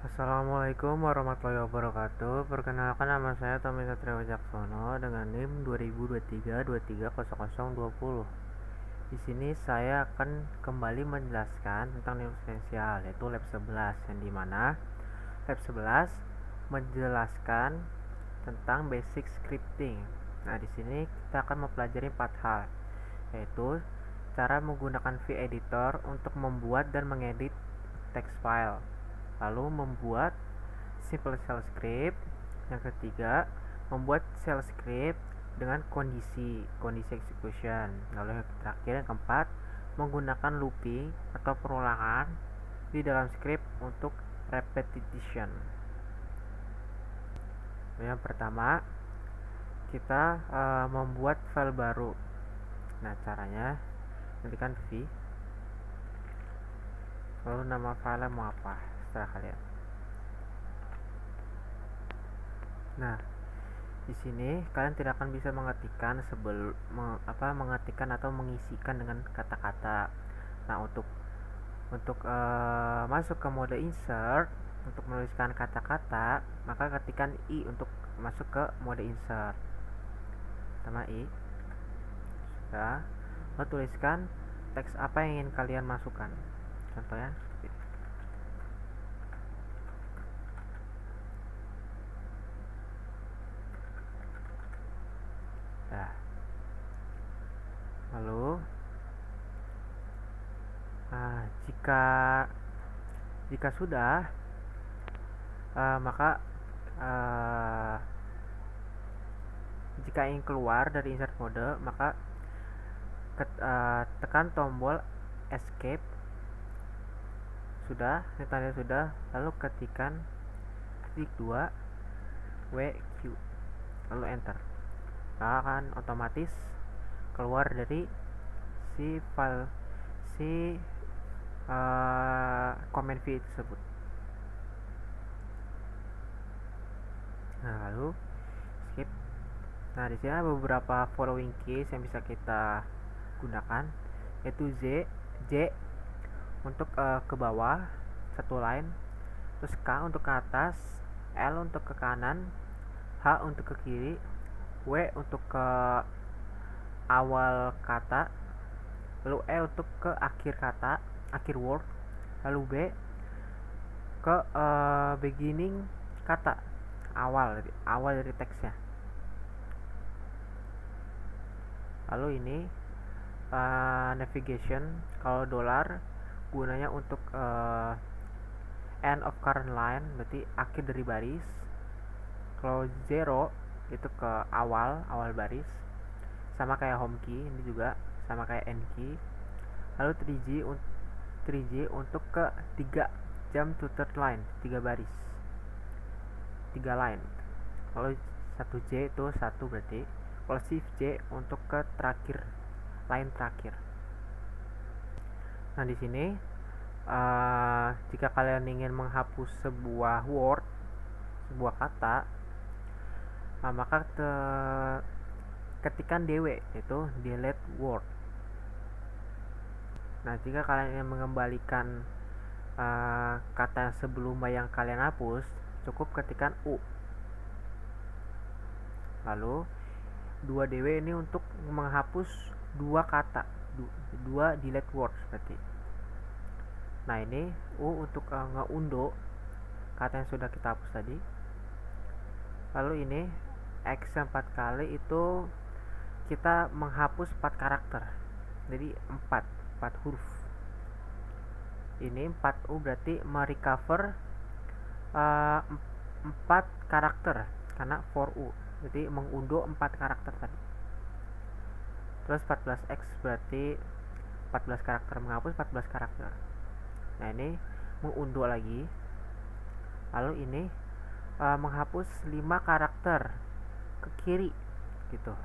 Assalamualaikum warahmatullahi wabarakatuh. Perkenalkan, nama saya Tommy Satrio Wicaksono dengan NIM 2023-230020. Di sini saya akan kembali menjelaskan tentang nilai esensial, yaitu lab 11, yang dimana lab 11 menjelaskan tentang basic scripting. Nah, di sini kita akan mempelajari 4 hal, yaitu cara menggunakan V-editor untuk membuat dan mengedit text file, lalu membuat simple shell script. Yang ketiga, membuat shell script dengan kondisi execution. Lalu yang terakhir, yang keempat, menggunakan looping atau perulangan di dalam script untuk repetition. Yang pertama, kita membuat file baru. Nah, caranya ketikkan v, lalu nama file mau apa, setelah kalian. Nah, di sini kalian tidak akan bisa mengetikkan mengetikkan atau mengisikan dengan kata-kata. Nah, untuk masuk ke mode insert, untuk menuliskan kata-kata, maka ketikkan i untuk masuk ke mode insert. Pertama i, sudah. Lalu tuliskan teks apa yang ingin kalian masukkan. Contohnya seperti ini. Nah, lalu jika sudah, maka jika ingin keluar dari insert mode, maka tekan tombol escape. Sudah, ini tanda sudah, lalu ketikkan klik 2 WQ, lalu enter. Maka akan otomatis keluar dari si file command V tersebut. Nah, lalu skip. Nah, di sini ada beberapa following case yang bisa kita gunakan, yaitu J untuk ke bawah satu line, terus K untuk ke atas, L untuk ke kanan, H untuk ke kiri, W untuk ke awal kata, lalu E untuk ke akhir kata, akhir word, lalu B ke beginning kata, awal dari teksnya. Lalu ini navigation. Kalau dollar gunanya untuk end of current line, berarti akhir dari baris. Kalau zero itu ke awal baris, sama kayak home key, ini juga sama kayak end key. Lalu 3J untuk ke 3 jump to third line, 3 baris, 3 line. Lalu 1J itu 1 berarti. Kalau shift J untuk ke terakhir, line terakhir. Nah, di sini jika kalian ingin menghapus sebuah word, sebuah kata, maka ketikkan DW, yaitu delete word. Nah, jika kalian ingin mengembalikan kata sebelumnya yang kalian hapus, cukup ketikkan U. Lalu 2DW ini untuk menghapus 2 kata, 2 delete words berarti. Nah, ini U untuk ngeundo kata yang sudah kita hapus tadi. Lalu ini X 4 kali itu kita menghapus 4 karakter, jadi 4 huruf. Ini 4U berarti merecover 4 karakter, karena 4U jadi mengunduh 4 karakter tadi. Terus 14X berarti 14 karakter, menghapus 14 karakter. Nah, ini mengunduh lagi. Lalu ini menghapus 5 karakter ke kiri gitu.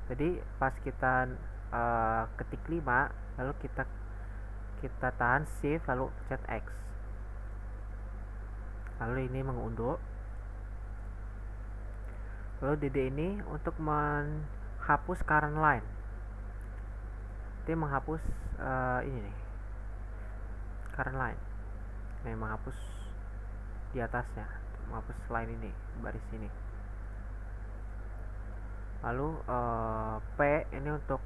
Jadi pas kita ketik 5, lalu kita tahan shift lalu pencet X. Lalu ini mengunduh. Lalu DD ini untuk menghapus current line. Dia menghapus ini nih, current line. Nah, menghapus di atasnya, menghapus line ini, baris ini. Lalu P ini untuk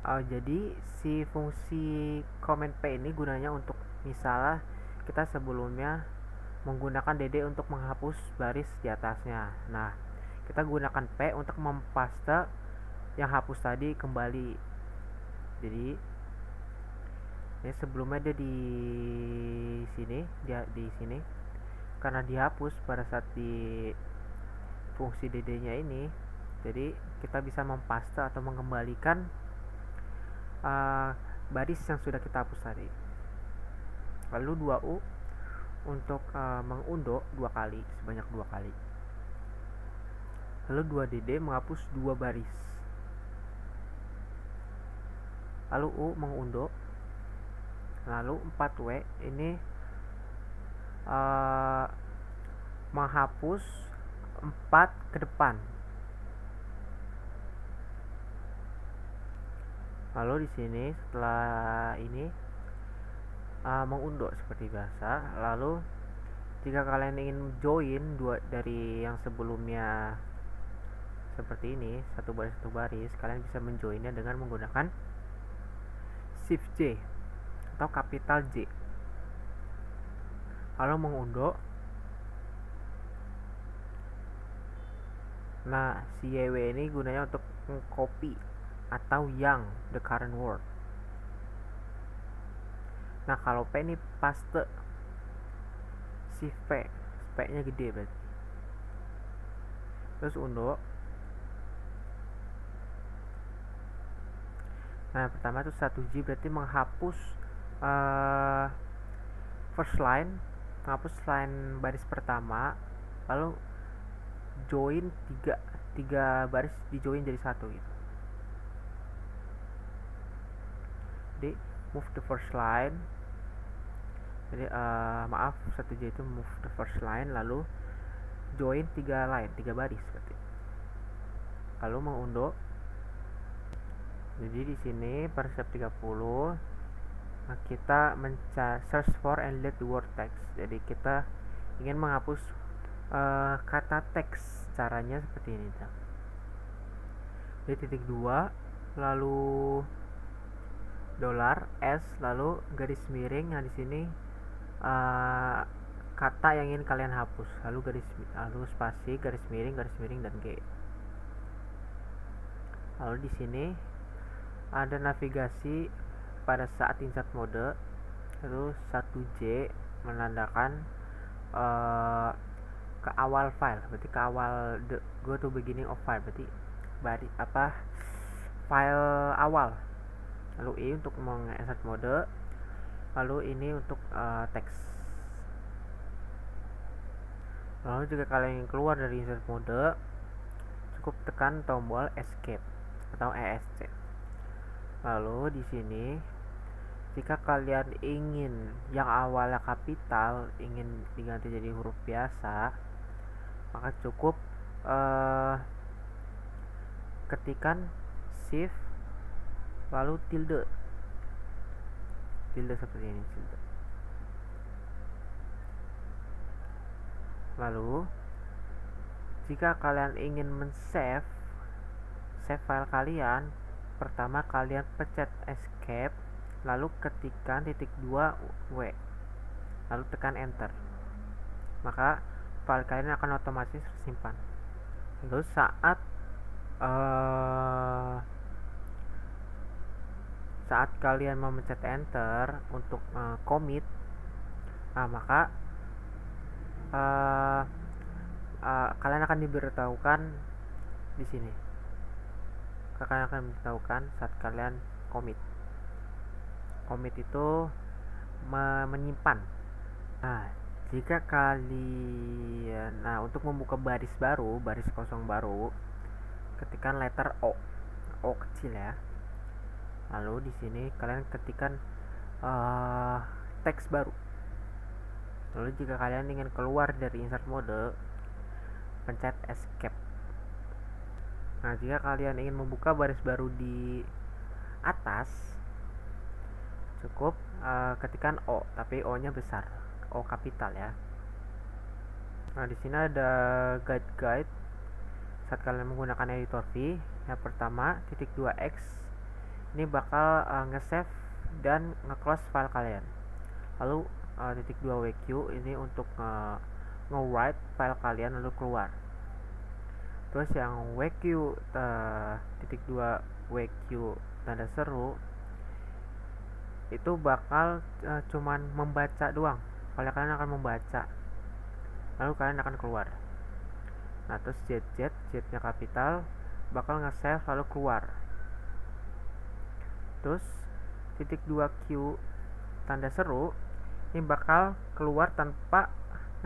jadi si fungsi comment P ini gunanya untuk misalnya kita sebelumnya menggunakan DD untuk menghapus baris di atasnya. Nah, kita gunakan P untuk mempaste yang hapus tadi kembali. Jadi ini sebelumnya dia di sini, di sini karena dihapus pada saat di fungsi DD-nya ini. Jadi kita bisa mempaste atau mengembalikan baris yang sudah kita hapus tadi. Lalu 2U untuk mengundo 2 kali, sebanyak 2 kali. Lalu 2DD menghapus 2 baris. Lalu U mengundo. Lalu 4W ini menghapus 4 ke depan. Lalu di sini setelah ini mengundo seperti biasa. Lalu jika kalian ingin join dua dari yang sebelumnya seperti ini, satu baris, kalian bisa menjoinnya dengan menggunakan Shift J atau kapital J. Lalu mengundo. Nah, si YW ini gunanya untuk mengcopy atau yang the current word. Nah, kalau P ini paste, Shift P, P-nya gede berarti. Terus undo. Nah, pertama itu 1G berarti menghapus first line, menghapus line baris pertama, lalu join 3 baris di join jadi 1 gitu. Jadi move the first line. Jadi maaf, 1J itu move the first line, lalu join 3 line, 3 baris berarti. Lalu mengundo. Jadi di sini per step 30 kita search for and delete the word text. Jadi kita ingin menghapus kata teks. Caranya seperti ini. Jadi titik 2, lalu $S, lalu garis miring. Nah, di sini kata yang ingin kalian hapus, lalu spasi, garis miring dan G. Lalu di sini ada navigasi pada saat insert mode. Lalu 1J menandakan ke awal file, berarti ke awal go to beginning of file, berarti file awal. Lalu E untuk menginsert mode. Lalu ini untuk teks. Lalu jika kalian ingin keluar dari insert mode, cukup tekan tombol escape atau ESC. Lalu di sini jika kalian ingin yang awalnya kapital ingin diganti jadi huruf biasa, maka cukup ketikan shift lalu tilde seperti ini, tilde. Lalu jika kalian ingin save file kalian, pertama kalian pencet escape, lalu ketikkan titik 2W, lalu tekan enter, maka file kalian akan otomatis tersimpan. Lalu saat kalian memencet enter untuk commit, maka kalian akan diberitahukan di sini. Kalian akan diberitahukan saat kalian commit. Commit itu menyimpan. Nah, jika kalian untuk membuka baris kosong baru, ketikkan letter O kecil ya. Lalu di sini kalian ketikkan teks baru. Lalu jika kalian ingin keluar dari insert mode, pencet escape. Nah, jika kalian ingin membuka baris baru di atas, cukup ketikkan O, tapi O nya besar, O kapital ya. Nah, di sini ada guide saat kalian menggunakan editor V. Yang pertama, titik 2x ini bakal nge-save dan nge-close file kalian. Lalu titik 2WQ ini untuk nge-write file kalian lalu keluar. Terus yang WQ titik 2 WQ tanda seru itu bakal cuman membaca doang. Kalau kalian akan membaca, lalu kalian akan keluar. Nah, terus Z nya kapital bakal nge-save lalu keluar. Terus titik 2Q tanda seru ini bakal keluar tanpa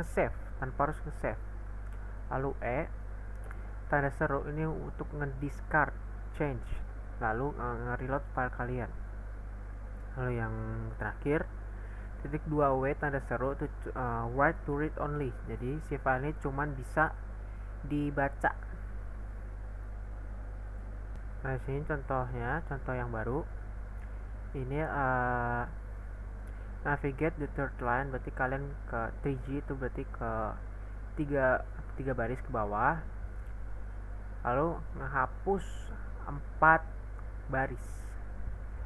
nge-save, tanpa harus nge-save. Lalu E tanda seru ini untuk nge-discard, change, lalu nge-reload file kalian. Lalu yang terakhir titik 2W tanda seru itu write to read only. Jadi si file ini cuman bisa dibaca. Nah, sini contohnya, contoh yang baru. Ini navigate the third line, berarti kalian ke 3G itu berarti ke 3 baris ke bawah. Lalu menghapus 4 baris.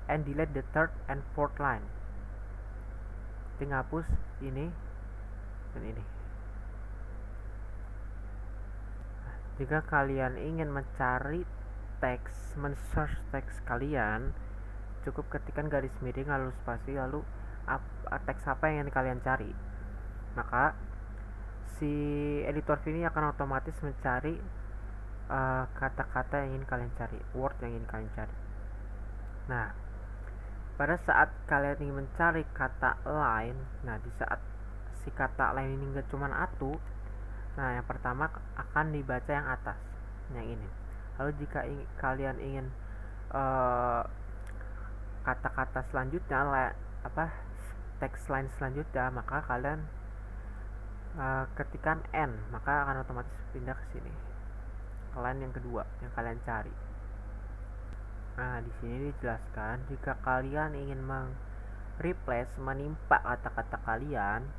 And delete the third and fourth line. Jadi ngapus ini dan ini. Nah, jika kalian ingin mencari teks, men-search teks kalian, cukup ketikkan garis miring lalu spasi lalu teks apa yang ingin kalian cari. Maka si editor ini akan otomatis mencari kata-kata yang ingin kalian cari, word yang ingin kalian cari. Nah, pada saat kalian ingin mencari kata line, nah di saat si kata line ini enggak cuma atu, nah yang pertama akan dibaca yang atas, yang ini. Lalu jika kalian ingin kata-kata selanjutnya, teks line selanjutnya, maka kalian ketikkan N, maka akan otomatis pindah ke sini, line yang kedua yang kalian cari. Nah, di sini dijelaskan jika kalian ingin replace, menimpa kata-kata kalian,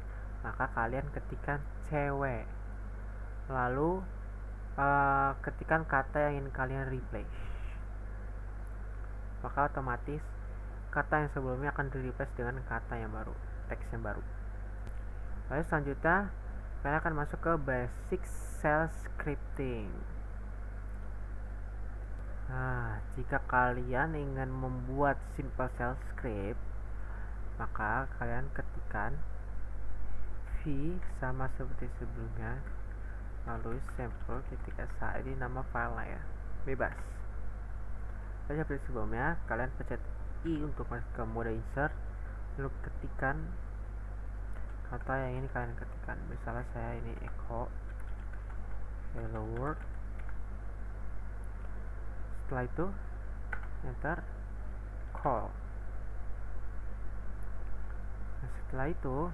maka kalian ketikkan cewek. Lalu ketikkan kata yang ingin kalian replace. Maka otomatis kata yang sebelumnya akan di-replace dengan kata yang baru, teks yang baru. Lalu selanjutnya kalian akan masuk ke basic shell scripting. Nah, jika kalian ingin membuat simple shell script, maka kalian ketikkan v sama seperti sebelumnya, lalu sample.shi, ini nama file ya, bebas. Lalu seperti sebelumnya, kalian pencet I untuk masuk ke mode insert, lalu ketikkan kata yang ini kalian ketikkan. Misalnya saya ini echo hello world. Setelah itu enter call. Nah, setelah itu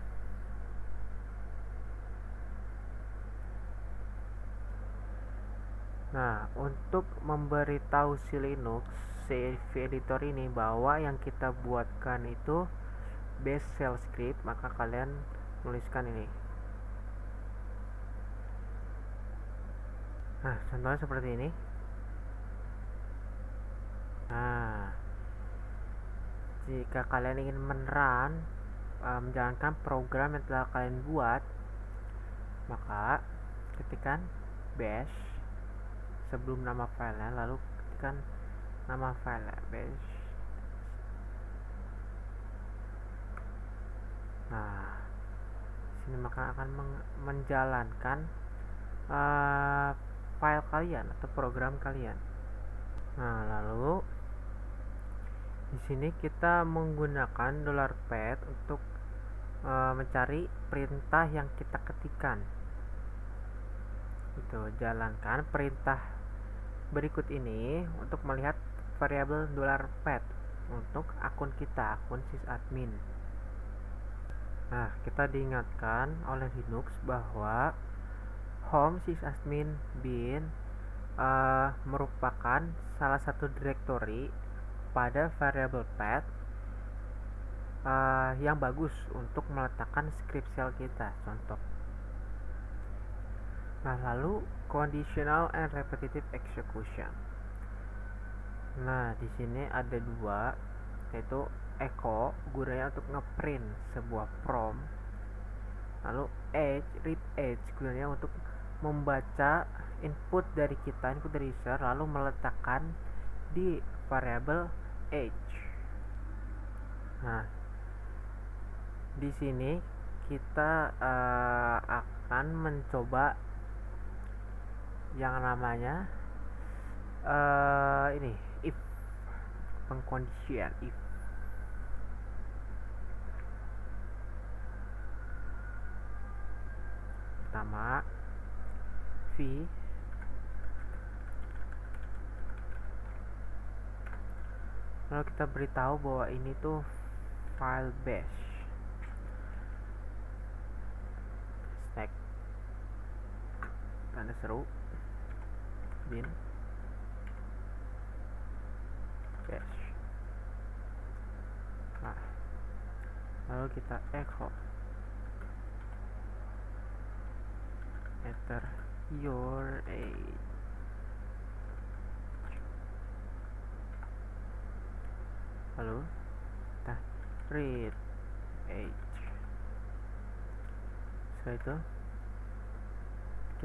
untuk memberitahu si Linux, si editor ini bahwa yang kita buatkan itu base shell script, maka kalian tuliskan ini. Nah, contohnya seperti ini. Nah, jika kalian ingin menjalankan program yang telah kalian buat, maka ketikkan bash sebelum nama filenya, lalu ketikkan nama file bash. Nah, sini maka akan menjalankan file kalian atau program kalian. Nah, lalu di sini kita menggunakan $pad untuk mencari perintah yang kita ketikkan. Itu, jalankan perintah berikut ini untuk melihat variabel $pad untuk akun kita, akun sysadmin. Nah, kita diingatkan oleh Linux bahwa home sysadmin bin merupakan salah satu direktori pada variabel pad yang bagus untuk meletakkan script cell kita, contoh. Nah, lalu conditional and repetitive execution. Nah, di sini ada dua, yaitu echo gunanya untuk ngeprint sebuah prompt, lalu read age gunanya untuk membaca input dari user lalu meletakkan di variabel age. Nah, di sini kita akan mencoba yang namanya ini if, pengkondisian if. Pertama, v lalu kita beritahu bahwa ini tuh file bash stack tanda seru bin bash. Nah, lalu kita echo enter your age, lalu kita read age. Setelah itu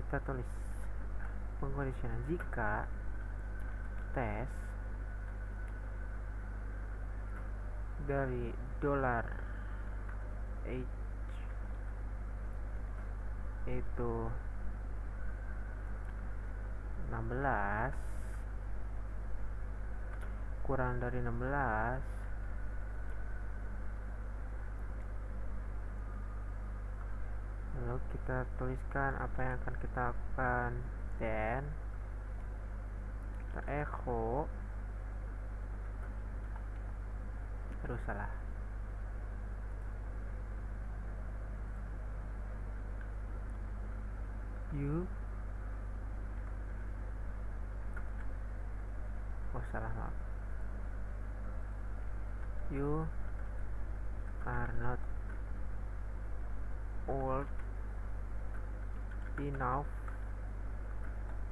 kita tulis pengkondisionan jika tes dari $age itu 16 kurang dari 16, lalu kita tuliskan apa yang akan kita lakukan, dan kita echo terus salah maaf, you are not old enough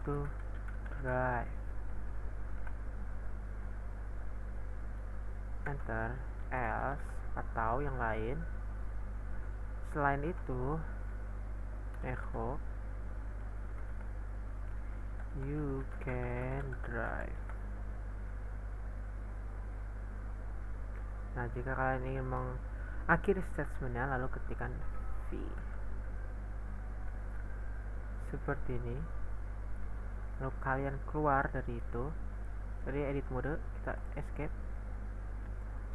to drive, enter, else atau yang lain. Selain itu echo you can drive. Nah, jika kalian ingin mengakhiri statementnya, lalu ketikkan v seperti ini, lalu kalian keluar dari edit mode, kita escape.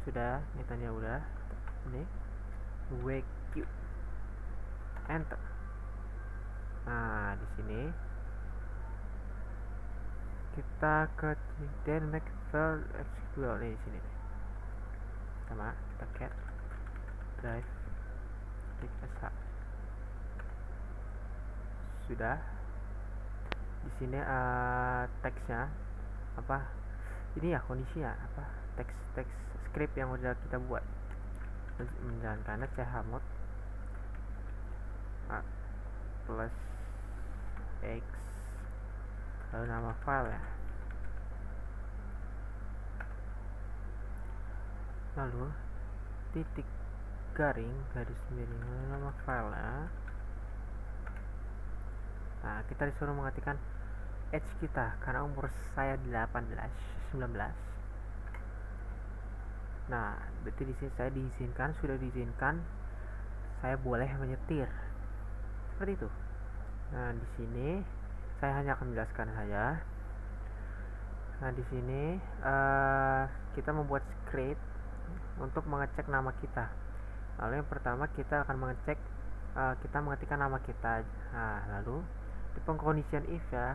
Sudah, ini udah. Ini wq enter. Nah, di sini kita ke dynamic file executable di sini. Sama kita cat drive klik sh. Sudah. Di sini teksnya apa? Ini ya kondisinya apa? Teks script yang udah kita buat menjalankan chmod plus x lalu nama file ya, lalu titik garing garis miring nama file ya. Nah, kita disuruh mengetikkan age kita karena umur saya 19. Nah, berarti di sini saya sudah diizinkan saya boleh menyetir. Seperti itu. Nah, di sini saya hanya akan menjelaskan saja. Nah, di sini kita membuat script untuk mengecek nama kita. Lalu yang pertama kita akan mengecek kita mengetikkan nama kita. Nah, lalu di pengkondisian if ya,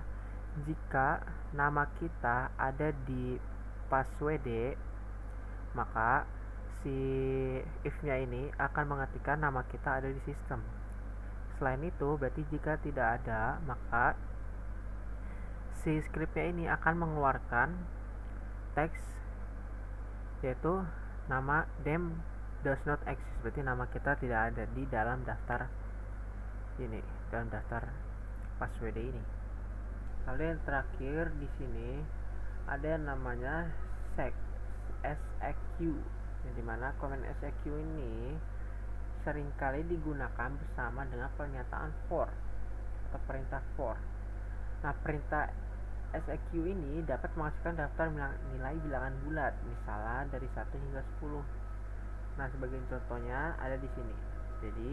jika nama kita ada di passwd, maka si if-nya ini akan mengetikkan nama kita ada di sistem. Selain itu, berarti jika tidak ada, maka si scriptnya ini akan mengeluarkan teks yaitu nama dem does not exist, berarti nama kita tidak ada di dalam daftar ini, dalam daftar password ini. Lalu yang terakhir di sini ada yang namanya SEQ, yang dimana komen SEQ ini seringkali digunakan bersama dengan pernyataan for atau perintah for. Nah, perintah SEQ ini dapat menghasilkan daftar nilai bilangan bulat, misalnya dari 1 hingga 10. Nah, sebagai contohnya ada di sini. Jadi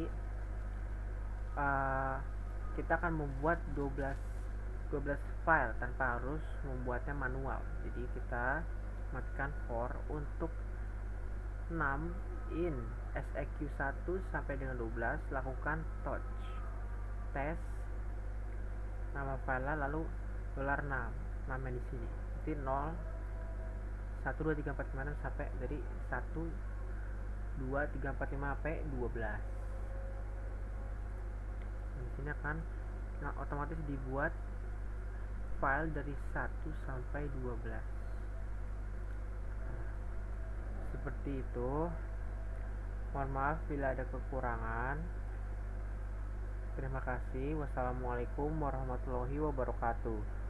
kita akan membuat 12 file tanpa harus membuatnya manual. Jadi kita matikan for untuk 6 in SEQ1 sampai dengan 12, lakukan touch test nama file lalu $6 nama di sini. Jadi 0 1 2 3 4 5 6 sampai dari 1 2 3 4 5 sampai 12. Di sini akan otomatis dibuat file dari 1 sampai 12. Seperti itu. Mohon maaf bila ada kekurangan. Terima kasih. Wassalamualaikum warahmatullahi wabarakatuh.